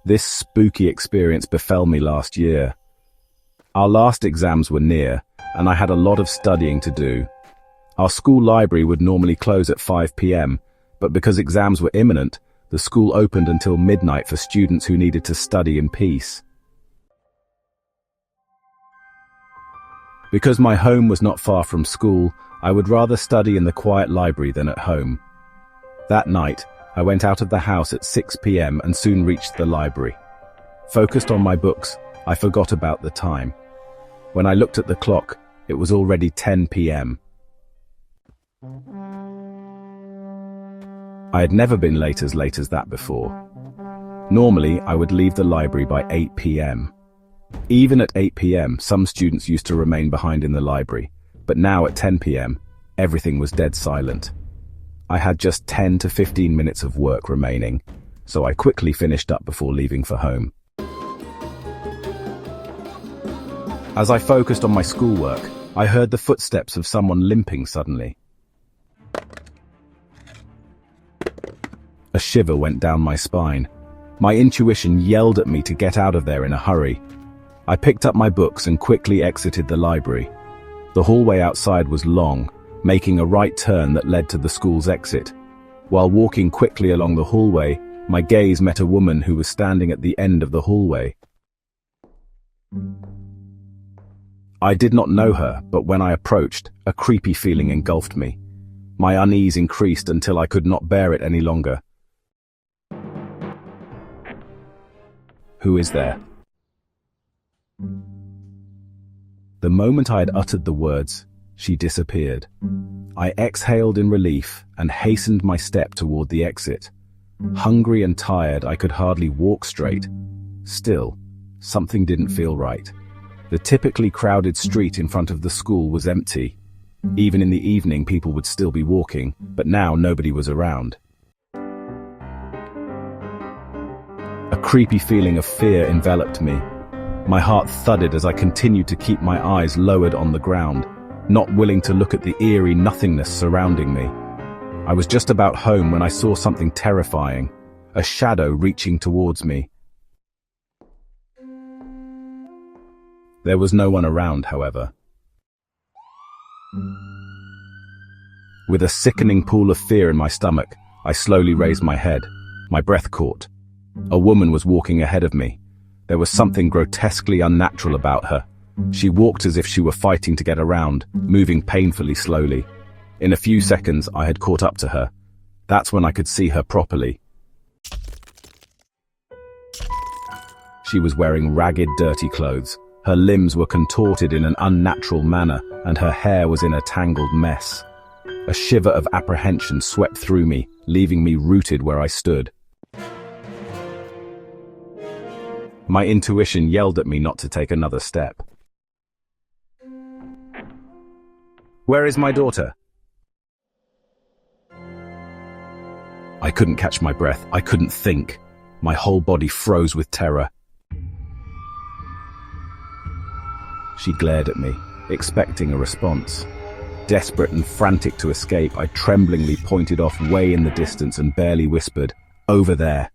This spooky experience befell me last year. Our last exams were near, and I had a lot of studying to do. Our school library would normally close at 5 p.m., but because exams were imminent, the school opened until midnight for students who needed to study in peace. Because my home was not far from school, I would rather study in the quiet library than at home. That night, I went out of the house at 6 p.m. and soon reached the library. Focused on my books, I forgot about the time. When I looked at the clock, it was already 10 p.m. I had never been late as that before. Normally, I would leave the library by 8 p.m. Even at 8 p.m., some students used to remain behind in the library, but now at 10 p.m., everything was dead silent. I had just 10 to 15 minutes of work remaining, so I quickly finished up before leaving for home. As I focused on my schoolwork, I heard the footsteps of someone limping suddenly. A shiver went down my spine. My intuition yelled at me to get out of there in a hurry. I picked up my books and quickly exited the library. The hallway outside was long, making a right turn that led to the school's exit. While walking quickly along the hallway, my gaze met a woman who was standing at the end of the hallway. I did not know her, but when I approached, a creepy feeling engulfed me. My unease increased until I could not bear it any longer. "Who is there?" The moment I had uttered the words, she disappeared. I exhaled in relief and hastened my step toward the exit. Hungry and tired, I could hardly walk straight. Still, something didn't feel right. The typically crowded street in front of the school was empty. Even in the evening, people would still be walking, but now nobody was around. A creepy feeling of fear enveloped me. My heart thudded as I continued to keep my eyes lowered on the ground, not willing to look at the eerie nothingness surrounding me. I was just about home when I saw something terrifying, a shadow reaching towards me. There was no one around, however. With a sickening pool of fear in my stomach, I slowly raised my head. My breath caught. A woman was walking ahead of me. There was something grotesquely unnatural about her. She walked as if she were fighting to get around, moving painfully slowly. In a few seconds, I had caught up to her. That's when I could see her properly. She was wearing ragged, dirty clothes. Her limbs were contorted in an unnatural manner, and her hair was in a tangled mess. A shiver of apprehension swept through me, leaving me rooted where I stood. My intuition yelled at me not to take another step. "Where is my daughter?" I couldn't catch my breath. I couldn't think. My whole body froze with terror. She glared at me, expecting a response. Desperate and frantic to escape, I tremblingly pointed off way in the distance and barely whispered, "Over there."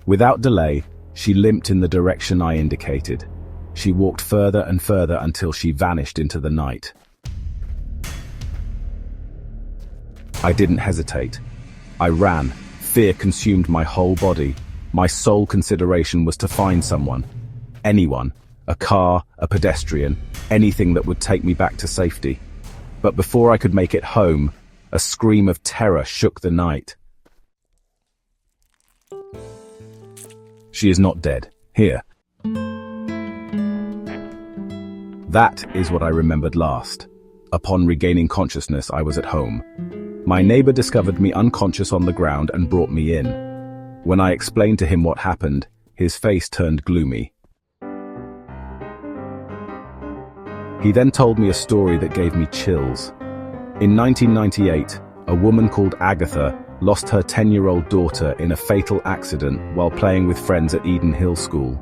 Without delay, she limped in the direction I indicated. She walked further and further until she vanished into the night. I didn't hesitate. I ran. Fear consumed my whole body. My sole consideration was to find someone. Anyone. A car, a pedestrian, anything that would take me back to safety. But before I could make it home, a scream of terror shook the night. "She is not dead. Here." That is what I remembered last. Upon regaining consciousness, I was at home. My neighbor discovered me unconscious on the ground and brought me in. When I explained to him what happened, his face turned gloomy. He then told me a story that gave me chills. In 1998, a woman called Agatha lost her 10-year-old daughter in a fatal accident while playing with friends at Eden Hill School.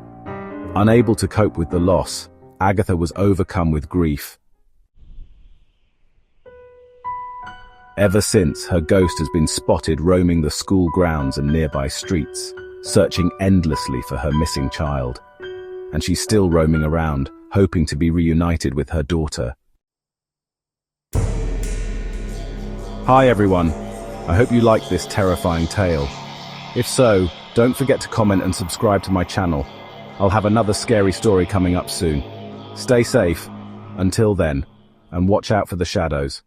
Unable to cope with the loss, Agatha was overcome with grief. Ever since, her ghost has been spotted roaming the school grounds and nearby streets, searching endlessly for her missing child. And she's still roaming around, hoping to be reunited with her daughter. Hi everyone, I hope you liked this terrifying tale. If so, don't forget to comment and subscribe to my channel. I'll have another scary story coming up soon. Stay safe, until then, and watch out for the shadows.